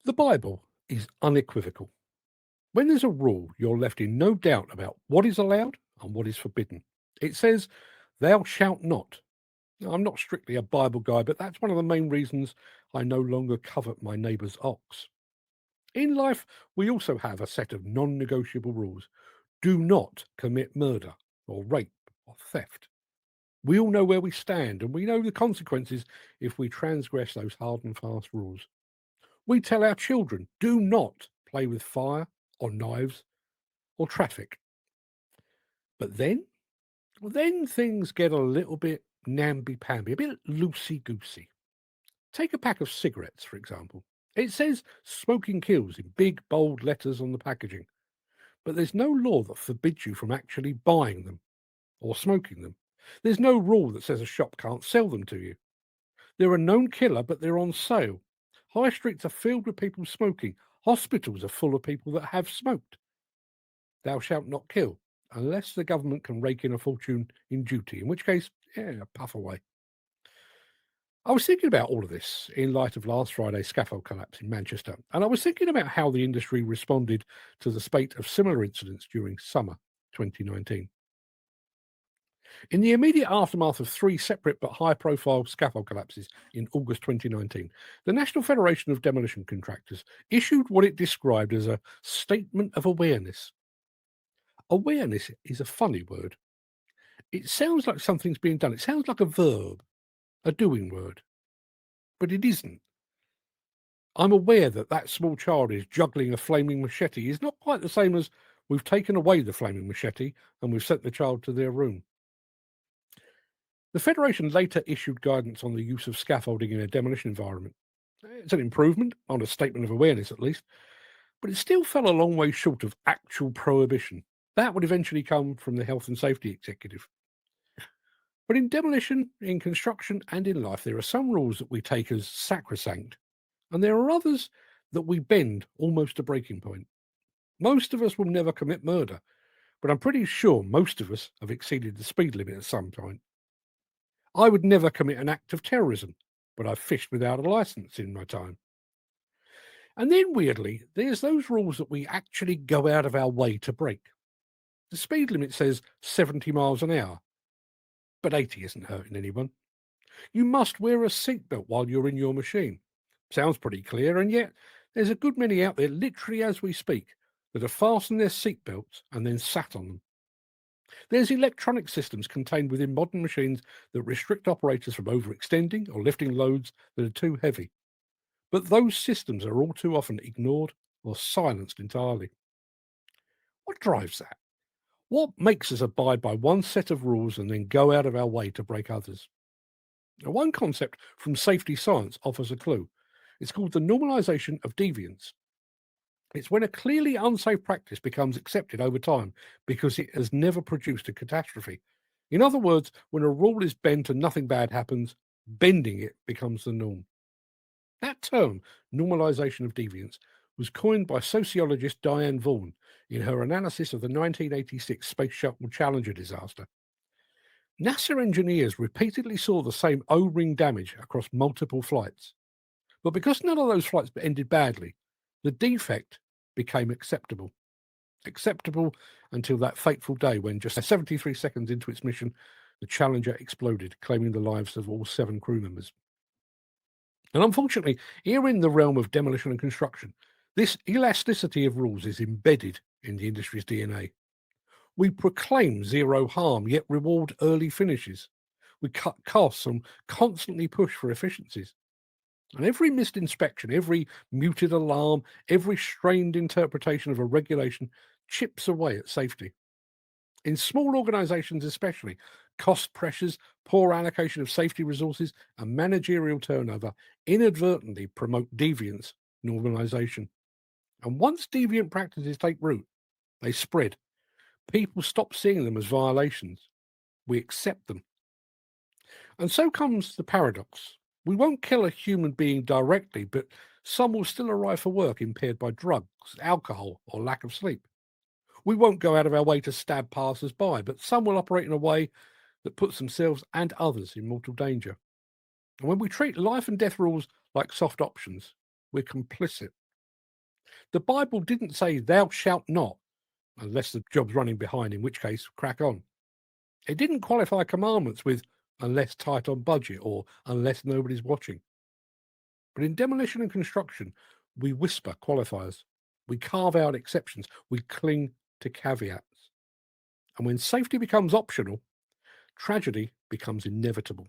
The Bible is unequivocal. When there's a rule, you're left in no doubt about what is allowed and what is forbidden. It says, "Thou shalt not." Now, I'm not strictly a Bible guy, but that's one of the main reasons I no longer covet my neighbour's ox. In life, we also have a set of non negotiable rules. Do not commit murder or rape or theft. We all know where we stand and we know the consequences if we transgress those hard and fast rules. We tell our children, do not play with fire or knives or traffic. But then things get a little bit namby-pamby, a bit loosey-goosey. Take a pack of cigarettes, for example. It says smoking kills in big, bold letters on the packaging, but there's no law that forbids you from actually buying them or smoking them. There's no rule that says a shop can't sell them to you. They're a known killer, but they're on sale. High streets are filled with people smoking. Hospitals are full of people that have smoked. Thou shalt not kill, unless the government can rake in a fortune in duty, in which case, yeah, puff away. I was thinking about all of this in light of last Friday's scaffold collapse in Manchester, and I was thinking about how the industry responded to the spate of similar incidents during summer 2019. In the immediate aftermath of three separate but high profile scaffold collapses in August 2019, the National Federation of Demolition Contractors issued what it described as a statement of awareness. Awareness is a funny word. It sounds like something's being done. It sounds like a verb, a doing word, but it isn't. I'm aware that that small child is juggling a flaming machete is not quite the same as we've taken away the flaming machete and we've sent the child to their room. The Federation later issued guidance on the use of scaffolding in a demolition environment. It's an improvement on a statement of awareness, at least, but it still fell a long way short of actual prohibition. That would eventually come from the Health and Safety Executive. But in demolition, in construction, and in life, there are some rules that we take as sacrosanct, and there are others that we bend almost to breaking point. Most of us will never commit murder, but I'm pretty sure most of us have exceeded the speed limit at some point. I would never commit an act of terrorism, but I've fished without a license in my time. And then, weirdly, there's those rules that we actually go out of our way to break. The speed limit says 70 miles an hour, but 80 isn't hurting anyone. You must wear a seatbelt while you're in your machine. Sounds pretty clear, and yet there's a good many out there, literally as we speak, that have fastened their seatbelts and then sat on them. There's electronic systems contained within modern machines that restrict operators from overextending or lifting loads that are too heavy. But those systems are all too often ignored or silenced entirely. What drives that? What makes us abide by one set of rules and then go out of our way to break others? Now, one concept from safety science offers a clue. It's called the normalization of deviance. It's when a clearly unsafe practice becomes accepted over time because it has never produced a catastrophe. In other words, when a rule is bent and nothing bad happens, bending it becomes the norm. That term, normalization of deviance, was coined by sociologist Diane Vaughan in her analysis of the 1986 Space Shuttle Challenger disaster. NASA engineers repeatedly saw the same O-ring damage across multiple flights. But because none of those flights ended badly, the defect became acceptable. Acceptable until that fateful day when, just 73 seconds into its mission, the Challenger exploded, claiming the lives of all 7 crew members. And unfortunately, here in the realm of demolition and construction, this elasticity of rules is embedded in the industry's DNA. We proclaim zero harm, yet reward early finishes. We cut costs and constantly push for efficiencies. And every missed inspection, every muted alarm, every strained interpretation of a regulation chips away at safety. In small organizations especially, cost pressures, poor allocation of safety resources, and managerial turnover inadvertently promote deviance, normalization. And once deviant practices take root, they spread. People stop seeing them as violations. We accept them. And so comes the paradox. We won't kill a human being directly, but some will still arrive for work impaired by drugs, alcohol, or lack of sleep. We won't go out of our way to stab passers-by, but some will operate in a way that puts themselves and others in mortal danger. And when we treat life and death rules like soft options, we're complicit. The Bible didn't say, thou shalt not, unless the job's running behind, in which case, crack on. It didn't qualify commandments with unless tight on budget or unless nobody's watching. But in demolition and construction, we whisper qualifiers, we carve out exceptions, we cling to caveats. And when safety becomes optional, tragedy becomes inevitable.